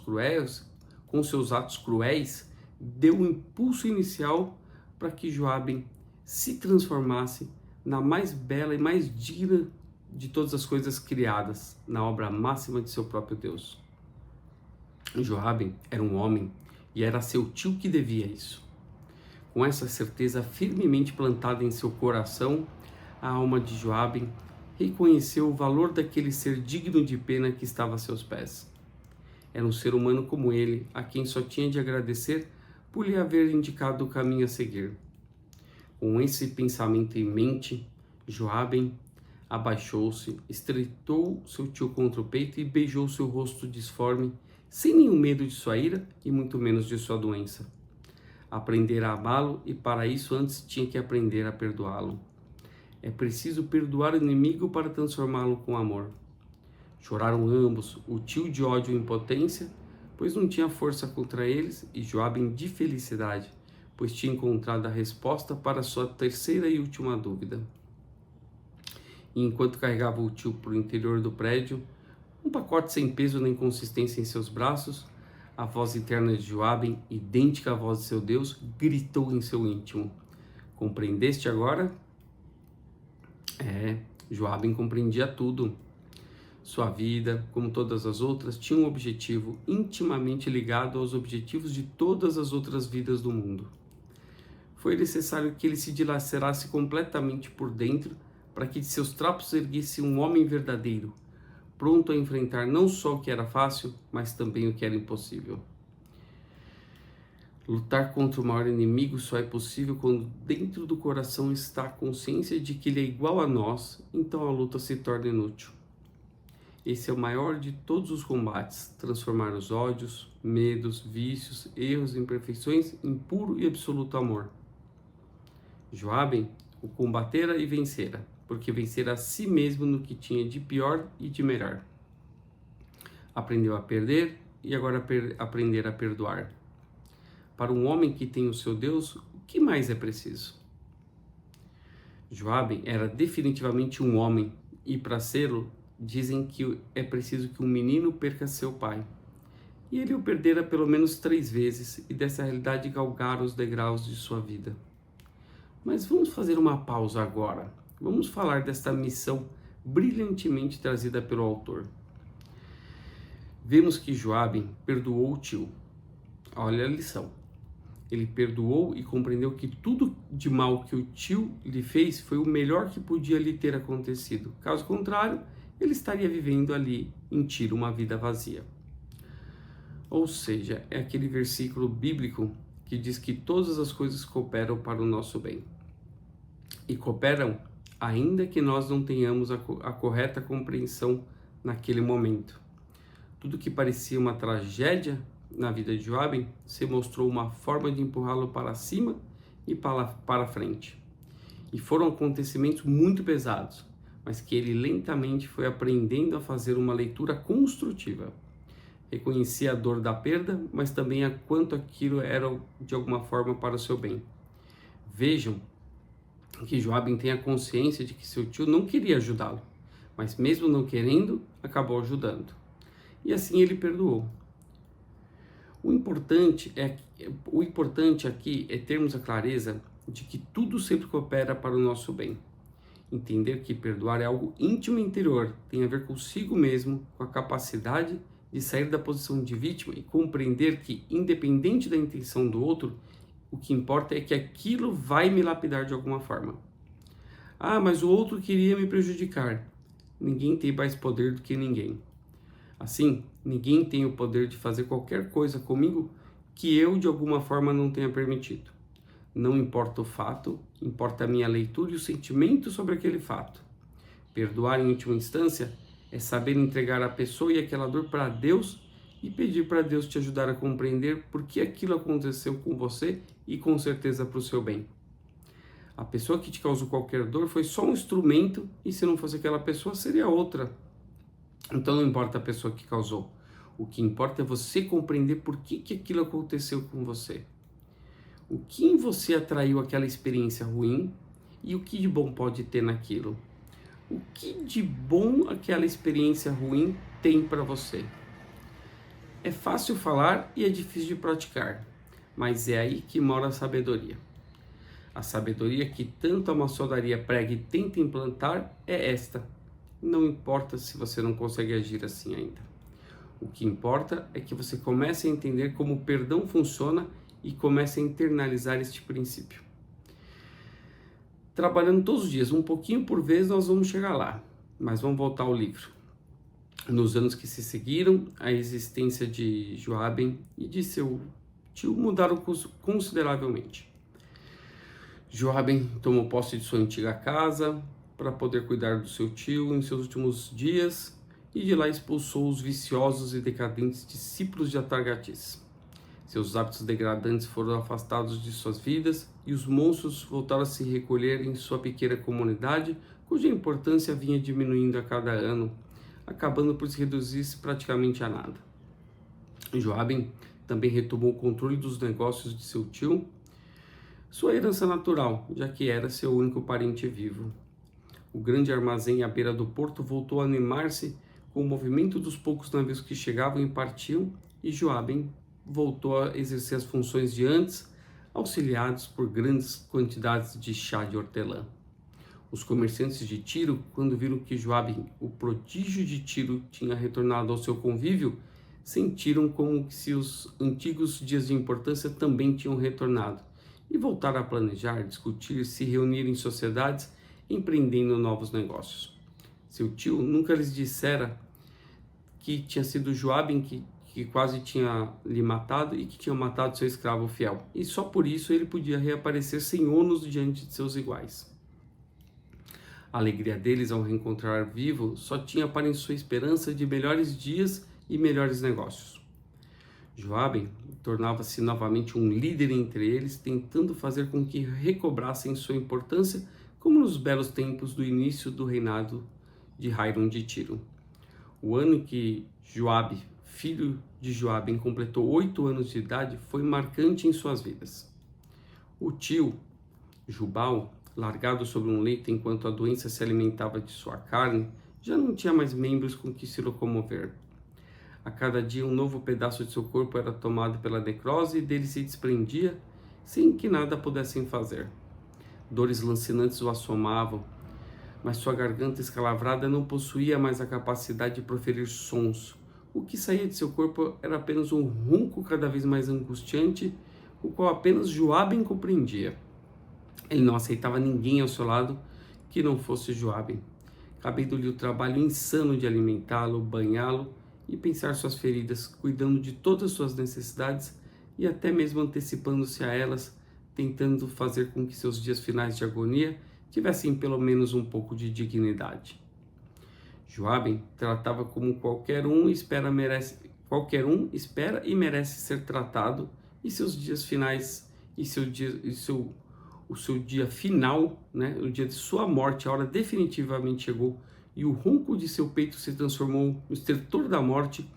cruéis, deu um impulso inicial para que Joabe se transformasse na mais bela e mais digna de todas as coisas criadas, na obra máxima de seu próprio Deus. Joabe era um homem e era seu tio que devia isso. Com essa certeza firmemente plantada em seu coração, a alma de Joabe reconheceu o valor daquele ser digno de pena que estava a seus pés. Era um ser humano como ele, a quem só tinha de agradecer por lhe haver indicado o caminho a seguir. Com esse pensamento em mente, Joabe abaixou-se, estreitou seu tio contra o peito e beijou seu rosto disforme, sem nenhum medo de sua ira e muito menos de sua doença. Aprendera a amá-lo e para isso antes tinha que aprender a perdoá-lo. É preciso perdoar o inimigo para transformá-lo com amor. Choraram ambos, o tio de ódio e impotência, pois não tinha força contra eles, e Joabe de felicidade, pois tinha encontrado a resposta para sua terceira e última dúvida. E enquanto carregava o tio para o interior do prédio, um pacote sem peso nem consistência em seus braços, a voz interna de Joabe, idêntica à voz de seu Deus, gritou em seu íntimo: "Compreendeste agora?" Joabe compreendia tudo. Sua vida, como todas as outras, tinha um objetivo intimamente ligado aos objetivos de todas as outras vidas do mundo. Foi necessário que ele se dilacerasse completamente por dentro para que de seus trapos erguesse um homem verdadeiro, pronto a enfrentar não só o que era fácil, mas também o que era impossível. Lutar contra o maior inimigo só é possível quando dentro do coração está a consciência de que ele é igual a nós, então a luta se torna inútil. Esse é o maior de todos os combates, transformar os ódios, medos, vícios, erros e imperfeições em puro e absoluto amor. Joabe o combatera e vencera, porque vencera a si mesmo no que tinha de pior e de melhor. Aprendeu a perder e agora aprender a perdoar. Para um homem que tem o seu Deus, o que mais é preciso? Joabe era definitivamente um homem, e para sê-lo, dizem que é preciso que um menino perca seu pai. E ele o perdera pelo menos 3 vezes, e dessa realidade galgara os degraus de sua vida. Mas vamos fazer uma pausa agora. Vamos falar desta missão brilhantemente trazida pelo autor. Vemos que Joabe perdoou o tio. Olha a lição. Ele perdoou e compreendeu que tudo de mal que o tio lhe fez foi o melhor que podia lhe ter acontecido. Caso contrário, ele estaria vivendo ali em Tiro uma vida vazia. Ou seja, é aquele versículo bíblico que diz que todas as coisas cooperam para o nosso bem. E cooperam ainda que nós não tenhamos a correta compreensão naquele momento. Tudo que parecia uma tragédia na vida de Joabe se mostrou uma forma de empurrá-lo para cima e para frente. E foram acontecimentos muito pesados, mas que ele lentamente foi aprendendo a fazer uma leitura construtiva. Reconhecia a dor da perda, mas também a quanto aquilo era de alguma forma para o seu bem. Vejam que Joabe tem a consciência de que seu tio não queria ajudá-lo, mas mesmo não querendo, acabou ajudando. E assim ele perdoou. O importante aqui é termos a clareza de que tudo sempre coopera para o nosso bem. Entender que perdoar é algo íntimo e interior, tem a ver consigo mesmo, com a capacidade de sair da posição de vítima e compreender que, independente da intenção do outro, o que importa é que aquilo vai me lapidar de alguma forma. Ah, mas o outro queria me prejudicar. Ninguém tem mais poder do que ninguém. Assim, ninguém tem o poder de fazer qualquer coisa comigo que eu de alguma forma não tenha permitido. Não importa o fato, importa a minha leitura e o sentimento sobre aquele fato. Perdoar em última instância é saber entregar a pessoa e aquela dor para Deus e pedir para Deus te ajudar a compreender por que aquilo aconteceu com você e com certeza para o seu bem. A pessoa que te causou qualquer dor foi só um instrumento e se não fosse aquela pessoa seria outra. Então não importa a pessoa que causou. O que importa é você compreender por que aquilo aconteceu com você. O que em você atraiu aquela experiência ruim e o que de bom pode ter naquilo. O que de bom aquela experiência ruim tem para você. É fácil falar e é difícil de praticar, mas é aí que mora a sabedoria. A sabedoria que tanto a maçonaria prega e tenta implantar é esta. Não importa se você não consegue agir assim ainda. O que importa é que você comece a entender como o perdão funciona e comece a internalizar este princípio. Trabalhando todos os dias, um pouquinho por vez, nós vamos chegar lá. Mas vamos voltar ao livro. Nos anos que se seguiram, a existência de Joaben e de seu tio mudaram consideravelmente. Joaben tomou posse de sua antiga casa para poder cuidar do seu tio em seus últimos dias e de lá expulsou os viciosos e decadentes discípulos de Atargatis. Seus hábitos degradantes foram afastados de suas vidas e os monstros voltaram a se recolher em sua pequena comunidade, cuja importância vinha diminuindo a cada ano, acabando por se reduzir praticamente a nada. Joaben também retomou o controle dos negócios de seu tio, sua herança natural, já que era seu único parente vivo. O grande armazém à beira do porto voltou a animar-se com o movimento dos poucos navios que chegavam e partiam, e Joaben voltou a exercer as funções de antes, auxiliados por grandes quantidades de chá de hortelã. Os comerciantes de Tiro, quando viram que Joaben, o prodígio de Tiro, tinha retornado ao seu convívio, sentiram como se os antigos dias de importância também tinham retornado e voltaram a planejar, discutir, se reunir em sociedades, empreendendo novos negócios. Seu tio nunca lhes dissera que tinha sido Joaben que quase tinha lhe matado e que tinha matado seu escravo fiel, e só por isso ele podia reaparecer sem ônus diante de seus iguais. A alegria deles ao reencontrar vivo só tinha para em sua esperança de melhores dias e melhores negócios. Joaben tornava-se novamente um líder entre eles, tentando fazer com que recobrassem sua importância, como nos belos tempos do início do reinado de Hiram de Tiro. O ano em que Joabe, filho de Joaben, completou 8 anos de idade, foi marcante em suas vidas. O tio, Jubal, largado sobre um leito enquanto a doença se alimentava de sua carne, já não tinha mais membros com que se locomover. A cada dia um novo pedaço de seu corpo era tomado pela necrose e dele se desprendia, sem que nada pudessem fazer. Dores lancinantes o assomavam, mas sua garganta escalavrada não possuía mais a capacidade de proferir sons. O que saía de seu corpo era apenas um ronco cada vez mais angustiante, o qual apenas Joaben compreendia. Ele não aceitava ninguém ao seu lado que não fosse Joaben, cabendo-lhe o trabalho insano de alimentá-lo, banhá-lo e pensar suas feridas, cuidando de todas suas necessidades e até mesmo antecipando-se a elas, tentando fazer com que seus dias finais de agonia tivessem pelo menos um pouco de dignidade. Joaben tratava como qualquer um espera e merece ser tratado, e seus dias finais o seu dia final, o dia de sua morte, a hora definitivamente chegou, e o ronco de seu peito se transformou no estertor da morte.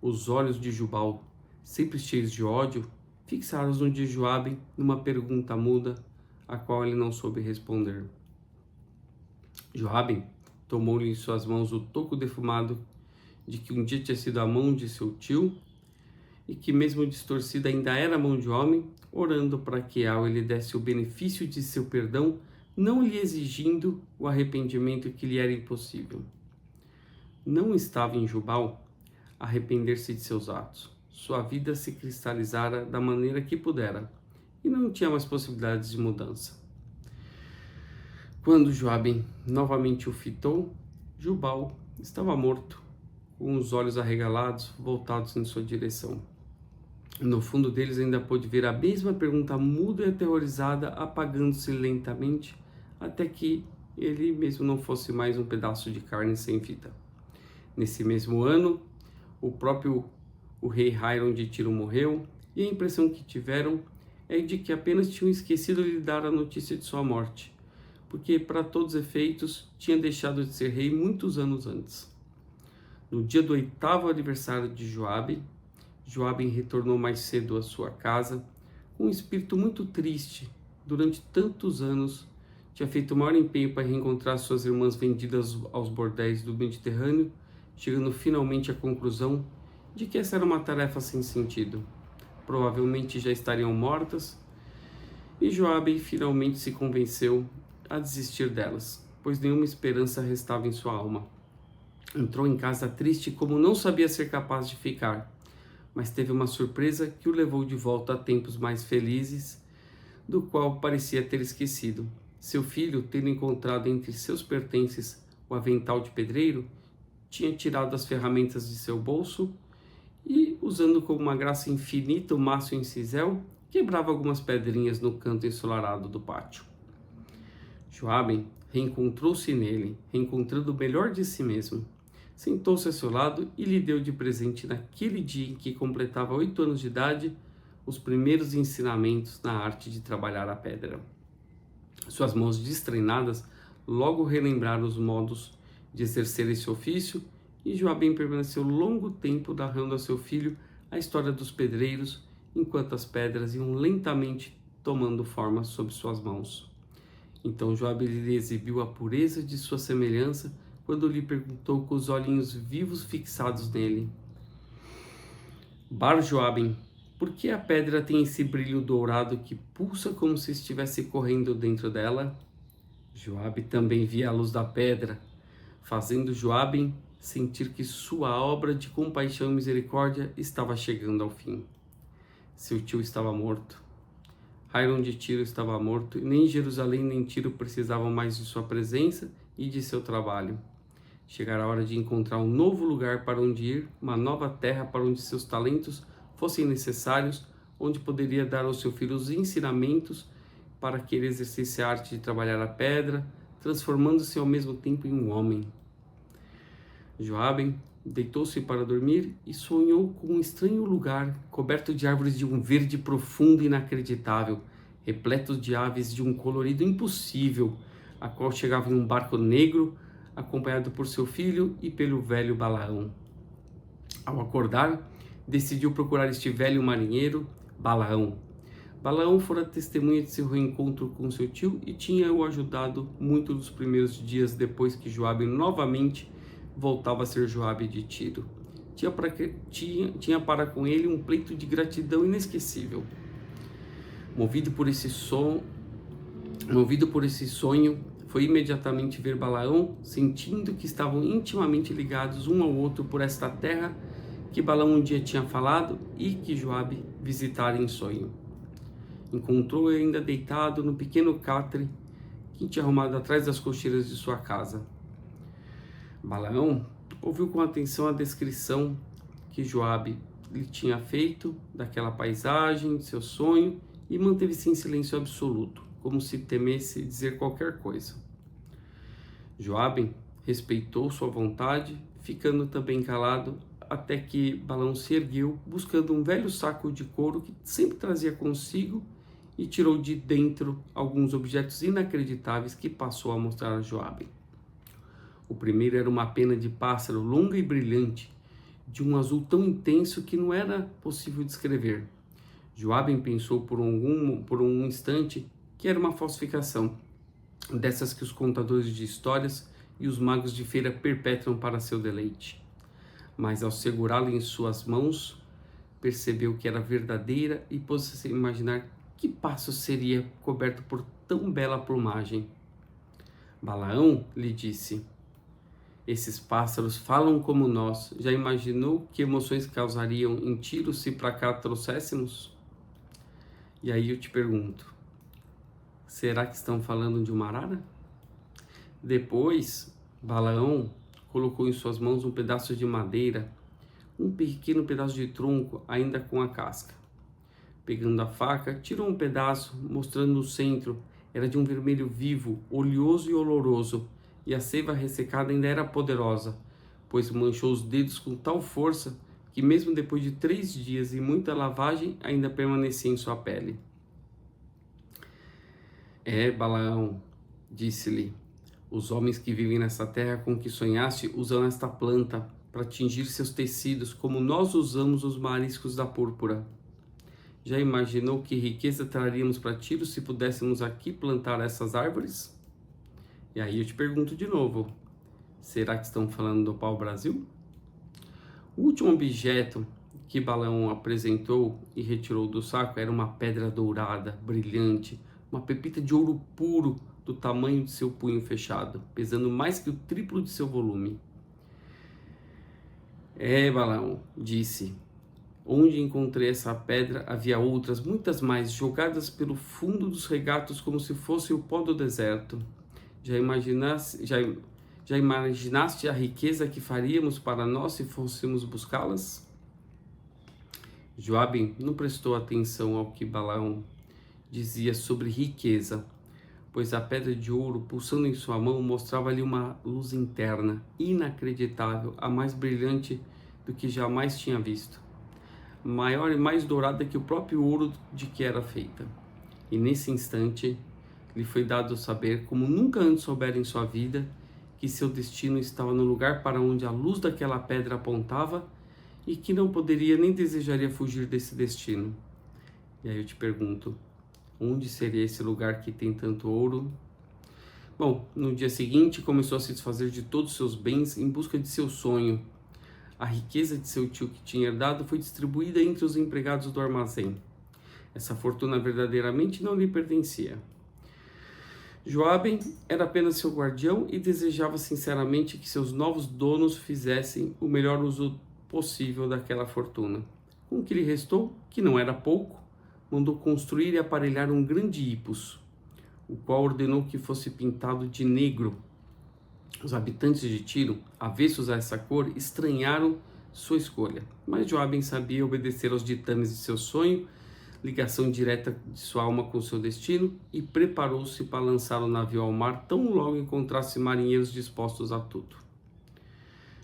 Os olhos de Jubal, sempre cheios de ódio, fixaram-os no de Joaben numa pergunta muda, a qual ele não soube responder. Joaben tomou-lhe em suas mãos o toco defumado de que um dia tinha sido a mão de seu tio, e que mesmo distorcida ainda era a mão de homem, orando para que Yahweh lhe desse o benefício de seu perdão, não lhe exigindo o arrependimento que lhe era impossível. Não estava em Jubal arrepender-se de seus atos. Sua vida se cristalizara da maneira que pudera, e não tinha mais possibilidades de mudança. Quando Joabe novamente o fitou, Jubal estava morto, com os olhos arregalados, voltados em sua direção. No fundo deles ainda pôde ver a mesma pergunta muda e aterrorizada apagando-se lentamente, até que ele mesmo não fosse mais um pedaço de carne sem vida. Nesse mesmo ano, o rei Hiram de Tiro morreu, e a impressão que tiveram é de que apenas tinham esquecido de lhe dar a notícia de sua morte, porque para todos os efeitos tinha deixado de ser rei muitos anos antes. No dia do 8º aniversário de Joabe retornou mais cedo à sua casa, com um espírito muito triste. Durante tantos anos, tinha feito o maior empenho para reencontrar suas irmãs vendidas aos bordéis do Mediterrâneo, chegando finalmente à conclusão de que essa era uma tarefa sem sentido. Provavelmente já estariam mortas, e Joabe finalmente se convenceu a desistir delas, pois nenhuma esperança restava em sua alma. Entrou em casa triste como não sabia ser capaz de ficar, mas teve uma surpresa que o levou de volta a tempos mais felizes, do qual parecia ter esquecido. Seu filho, tendo encontrado entre seus pertences o avental de pedreiro, tinha tirado as ferramentas de seu bolso e, usando com uma graça infinita o maço em cisel, quebrava algumas pedrinhas no canto ensolarado do pátio. Joabe reencontrou-se nele, reencontrando o melhor de si mesmo. Sentou-se a seu lado e lhe deu de presente, naquele dia em que completava 8 anos de idade, os primeiros ensinamentos na arte de trabalhar a pedra. Suas mãos destreinadas logo relembraram os modos de exercer esse ofício, e Joabe permaneceu longo tempo narrando a seu filho a história dos pedreiros, enquanto as pedras iam lentamente tomando forma sob suas mãos. Então Joabe lhe exibiu a pureza de sua semelhança, quando lhe perguntou com os olhinhos vivos fixados nele: Bar Joabe, por que a pedra tem esse brilho dourado que pulsa como se estivesse correndo dentro dela? Joabe também via a luz da pedra, fazendo Joabe sentir que sua obra de compaixão e misericórdia estava chegando ao fim. Seu tio estava morto. Hiram de Tiro estava morto, e nem Jerusalém nem Tiro precisavam mais de sua presença e de seu trabalho. Chegara a hora de encontrar um novo lugar para onde ir, uma nova terra para onde seus talentos fossem necessários, onde poderia dar ao seu filho os ensinamentos para que ele exercesse a arte de trabalhar a pedra, transformando-se ao mesmo tempo em um homem. Joabe deitou-se para dormir e sonhou com um estranho lugar, coberto de árvores de um verde profundo e inacreditável, repleto de aves de um colorido impossível, a qual chegava em um barco negro, acompanhado por seu filho e pelo velho Balaão. Ao acordar, decidiu procurar este velho marinheiro, Balaão. Balaão fora testemunha de seu reencontro com seu tio e tinha o ajudado muito nos primeiros dias depois que Joabe novamente voltava a ser Joabe de Tiro. Tinha para com ele um pleito de gratidão inesquecível. Movido por esse sonho, foi imediatamente ver Balaão, sentindo que estavam intimamente ligados um ao outro por esta terra que Balaão um dia tinha falado e que Joabe visitara em sonho. Encontrou-o ainda deitado no pequeno catre que tinha arrumado atrás das cocheiras de sua casa. Balaão ouviu com atenção a descrição que Joabe lhe tinha feito daquela paisagem, de seu sonho, e manteve-se em silêncio absoluto, como se temesse dizer qualquer coisa. Joabe respeitou sua vontade, ficando também calado, até que Balaão se ergueu, buscando um velho saco de couro que sempre trazia consigo, e tirou de dentro alguns objetos inacreditáveis que passou a mostrar a Joabe. O primeiro era uma pena de pássaro longa e brilhante, de um azul tão intenso que não era possível descrever. Joabe pensou por um instante que era uma falsificação, dessas que os contadores de histórias e os magos de feira perpetram para seu deleite. Mas ao segurá-la em suas mãos, percebeu que era verdadeira e pôs-se a imaginar que passo seria coberto por tão bela plumagem. Balaão lhe disse: esses pássaros falam como nós. Já imaginou que emoções causariam em Tiro se para cá trouxéssemos? E aí eu te pergunto, será que estão falando de uma arara? Depois, Balaão colocou em suas mãos um pedaço de madeira, um pequeno pedaço de tronco, ainda com a casca. Pegando a faca, tirou um pedaço, mostrando no centro. Era de um vermelho vivo, oleoso e oloroso, e a seiva ressecada ainda era poderosa, pois manchou os dedos com tal força que mesmo depois de 3 dias e muita lavagem, ainda permanecia em sua pele. Balaão, disse-lhe, os homens que vivem nessa terra com que sonhaste usam esta planta para tingir seus tecidos, como nós usamos os mariscos da púrpura. Já imaginou que riqueza traríamos para Tiro se pudéssemos aqui plantar essas árvores? E aí eu te pergunto de novo, será que estão falando do pau-brasil? O último objeto que Balaão apresentou e retirou do saco era uma pedra dourada, brilhante, uma pepita de ouro puro do tamanho de seu punho fechado, pesando mais que o triplo de seu volume. Balaão, disse, onde encontrei essa pedra havia outras, muitas mais, jogadas pelo fundo dos regatos como se fosse o pó do deserto. Já imaginaste a riqueza que faríamos para nós se fôssemos buscá-las? Joabe não prestou atenção ao que Balaão dizia sobre riqueza, pois a pedra de ouro pulsando em sua mão mostrava-lhe uma luz interna, inacreditável, a mais brilhante do que jamais tinha visto, maior e mais dourada que o próprio ouro de que era feita. E nesse instante lhe foi dado saber, como nunca antes soubera em sua vida, que seu destino estava no lugar para onde a luz daquela pedra apontava e que não poderia nem desejaria fugir desse destino. E aí eu te pergunto, onde seria esse lugar que tem tanto ouro? Bom, no dia seguinte começou a se desfazer de todos os seus bens em busca de seu sonho. A riqueza de seu tio que tinha herdado foi distribuída entre os empregados do armazém. Essa fortuna verdadeiramente não lhe pertencia. Joabe era apenas seu guardião e desejava sinceramente que seus novos donos fizessem o melhor uso possível daquela fortuna. Com o que lhe restou, que não era pouco, mandou construir e aparelhar um grande hipos, o qual ordenou que fosse pintado de negro. Os habitantes de Tiro, avessos a essa cor, estranharam sua escolha, mas Joabe sabia obedecer aos ditames de seu sonho, ligação direta de sua alma com seu destino, e preparou-se para lançar o navio ao mar tão logo encontrasse marinheiros dispostos a tudo.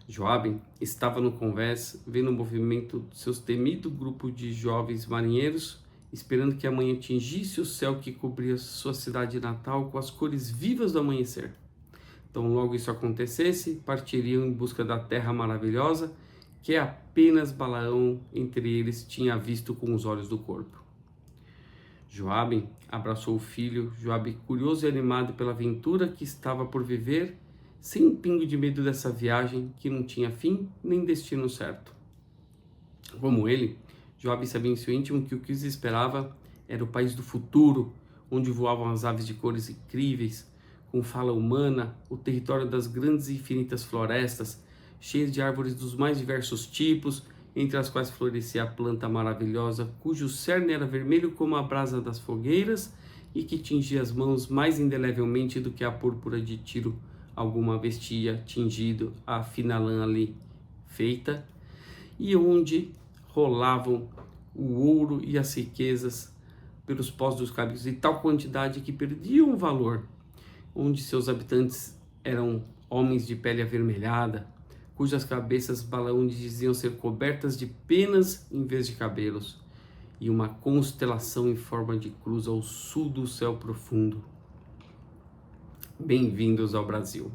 Joabe estava no convés, vendo o movimento de seu temido grupo de jovens marinheiros, esperando que a manhã tingisse o céu que cobria sua cidade natal com as cores vivas do amanhecer. Então, logo isso acontecesse, partiriam em busca da terra maravilhosa, que apenas Balaão entre eles tinha visto com os olhos do corpo. Joabe abraçou o filho, Joabe curioso e animado pela aventura que estava por viver, sem um pingo de medo dessa viagem que não tinha fim nem destino certo. Como ele, Joabe sabia em seu íntimo que o que os esperava era o país do futuro, onde voavam as aves de cores incríveis, com fala humana, o território das grandes e infinitas florestas, cheias de árvores dos mais diversos tipos, entre as quais florescia a planta maravilhosa, cujo cerne era vermelho como a brasa das fogueiras e que tingia as mãos mais indelevelmente do que a púrpura de Tiro alguma vez tinha tingido a fina lã ali feita, e onde rolavam o ouro e as riquezas pelos pós dos caminhos em tal quantidade que perdiam o valor, onde seus habitantes eram homens de pele avermelhada, cujas cabeças Balaão diziam ser cobertas de penas em vez de cabelos, e uma constelação em forma de cruz ao sul do céu profundo. Bem-vindos ao Brasil.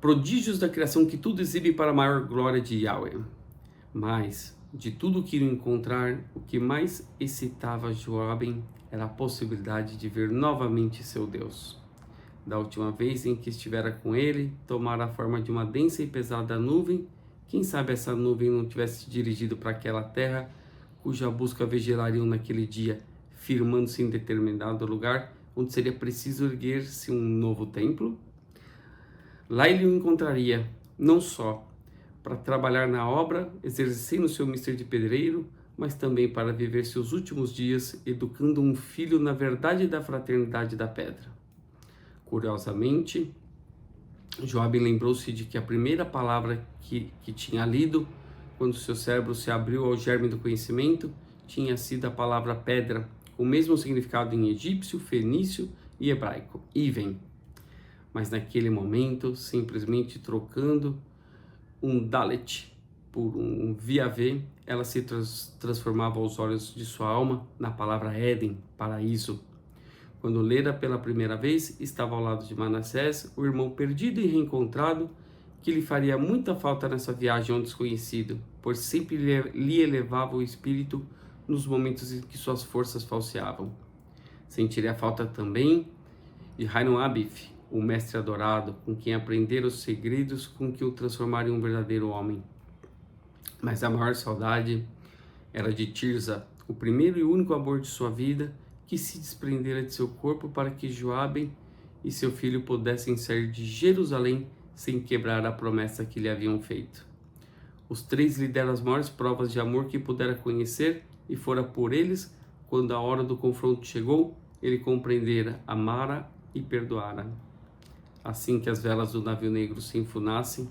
Prodígios da criação que tudo exibe para a maior glória de Yahweh. Mas, de tudo o que iriam encontrar, o que mais excitava Joabe era a possibilidade de ver novamente seu Deus. Da última vez em que estivera com ele, tomara a forma de uma densa e pesada nuvem. Quem sabe essa nuvem não tivesse dirigido para aquela terra, cuja busca vigilariam naquele dia, firmando-se em determinado lugar, onde seria preciso erguer-se um novo templo? Lá ele o encontraria, não só para trabalhar na obra, exercendo seu mister de pedreiro, mas também para viver seus últimos dias educando um filho na verdade da fraternidade da pedra. Curiosamente, Joabe lembrou-se de que a primeira palavra que tinha lido, quando seu cérebro se abriu ao germe do conhecimento, tinha sido a palavra pedra, com o mesmo significado em egípcio, fenício e hebraico, Iven. Mas naquele momento, simplesmente trocando um Dalet por um Viavê, ela se transformava aos olhos de sua alma na palavra Éden, paraíso. Quando lera pela primeira vez, estava ao lado de Manassés, o irmão perdido e reencontrado, que lhe faria muita falta nessa viagem ao desconhecido, pois sempre lhe elevava o espírito nos momentos em que suas forças falseavam. Sentiria falta também de Hainon Abif, o mestre adorado, com quem aprendera os segredos com que o transformaria em um verdadeiro homem. Mas a maior saudade era de Tirza, o primeiro e único amor de sua vida, que se desprendera de seu corpo para que Joabe e seu filho pudessem sair de Jerusalém sem quebrar a promessa que lhe haviam feito. Os três lhe deram as maiores provas de amor que pudera conhecer, e fora por eles, quando a hora do confronto chegou, ele compreendera, amara e perdoara. Assim que as velas do navio negro se enfunassem,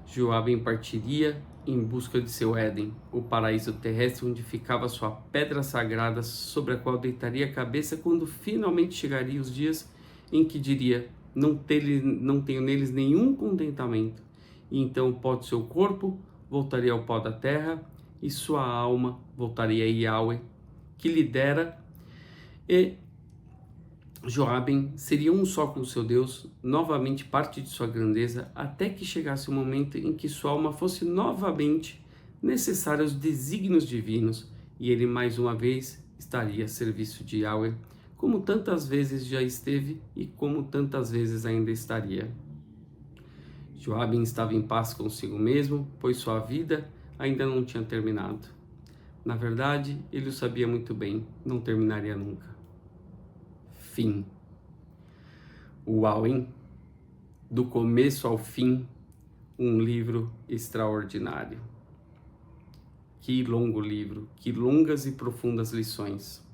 Joabe partiria em busca de seu Éden, o paraíso terrestre onde ficava sua pedra sagrada, sobre a qual deitaria a cabeça quando finalmente chegaria os dias em que diria: não tenho neles nenhum contentamento. E então o pó de seu corpo voltaria ao pó da terra, e sua alma voltaria a Yahweh, que lhe dera, e Joabe seria um só com seu Deus, novamente parte de sua grandeza, até que chegasse o momento em que sua alma fosse novamente necessária aos desígnios divinos, e ele mais uma vez estaria a serviço de Yahweh, como tantas vezes já esteve e como tantas vezes ainda estaria. Joabe estava em paz consigo mesmo, pois sua vida ainda não tinha terminado. Na verdade, ele o sabia muito bem, não terminaria nunca. Fim. Uau, hein? Do começo ao fim, um livro extraordinário. Que longo livro, que longas e profundas lições.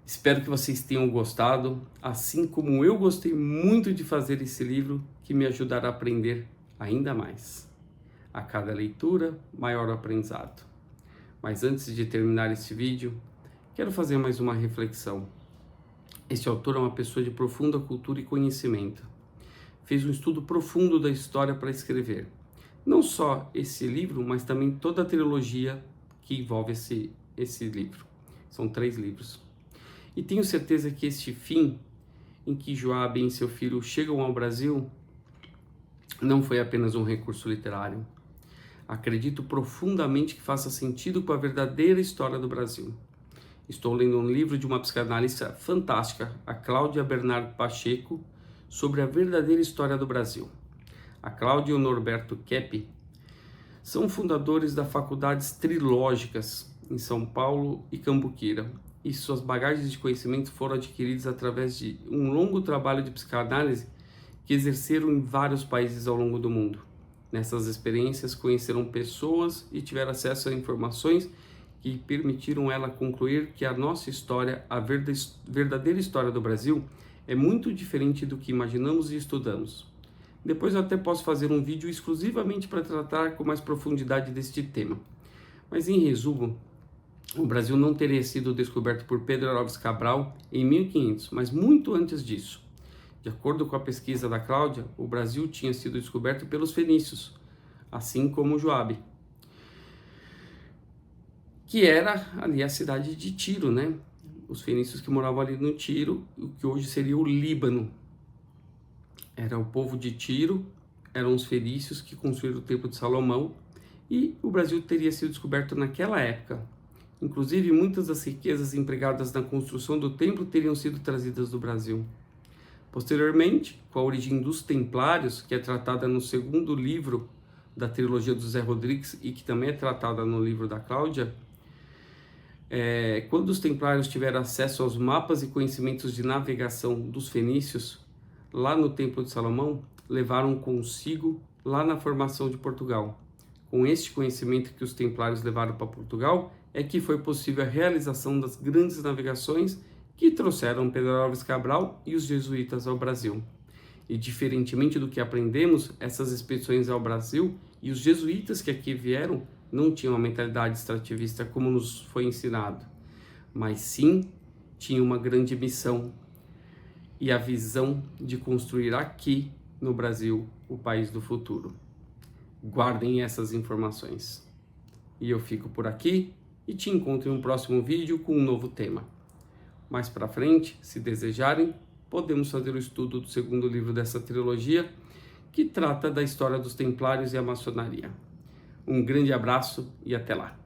Espero que vocês tenham gostado, assim como eu gostei muito de fazer esse livro, que me ajudará a aprender ainda mais. A cada leitura, maior aprendizado. Mas antes de terminar esse vídeo, quero fazer mais uma reflexão. Este autor é uma pessoa de profunda cultura e conhecimento. Fez um estudo profundo da história para escrever. Não só esse livro, mas também toda a trilogia que envolve esse livro. São 3 livros. E tenho certeza que este fim, em que Joabe e seu filho chegam ao Brasil, não foi apenas um recurso literário. Acredito profundamente que faça sentido com a verdadeira história do Brasil. Estou lendo um livro de uma psicanalista fantástica, a Cláudia Bernard Pacheco, sobre a verdadeira história do Brasil. A Cláudia e o Norberto Kepp são fundadores das faculdades trilógicas em São Paulo e Cambuquira, e suas bagagens de conhecimento foram adquiridas através de um longo trabalho de psicanálise que exerceram em vários países ao longo do mundo. Nessas experiências, conheceram pessoas e tiveram acesso a informações que permitiram ela concluir que a nossa história, a verdadeira história do Brasil, é muito diferente do que imaginamos e estudamos. Depois eu até posso fazer um vídeo exclusivamente para tratar com mais profundidade deste tema. Mas em resumo, o Brasil não teria sido descoberto por Pedro Álvares Cabral em 1500, mas muito antes disso. De acordo com a pesquisa da Cláudia, o Brasil tinha sido descoberto pelos fenícios, assim como Joabe, que era ali a cidade de Tiro, né? Os fenícios que moravam ali no Tiro, o que hoje seria o Líbano. Era o povo de Tiro, eram os fenícios que construíram o Templo de Salomão, e o Brasil teria sido descoberto naquela época. Inclusive, muitas das riquezas empregadas na construção do templo teriam sido trazidas do Brasil. Posteriormente, com a origem dos Templários, que é tratada no 2º livro da trilogia do José Rodrigues e que também é tratada no livro da Cláudia, quando os Templários tiveram acesso aos mapas e conhecimentos de navegação dos fenícios, lá no Templo de Salomão, levaram consigo lá na formação de Portugal. Com este conhecimento que os Templários levaram para Portugal, é que foi possível a realização das grandes navegações que trouxeram Pedro Álvares Cabral e os jesuítas ao Brasil. E diferentemente do que aprendemos, essas expedições ao Brasil e os jesuítas que aqui vieram não tinham uma mentalidade extrativista como nos foi ensinado, mas sim tinham uma grande missão e a visão de construir aqui no Brasil o país do futuro. Guardem essas informações. E eu fico por aqui e te encontro em um próximo vídeo com um novo tema. Mais para frente, se desejarem, podemos fazer o estudo do segundo livro dessa trilogia, que trata da história dos Templários e a maçonaria. Um grande abraço e até lá!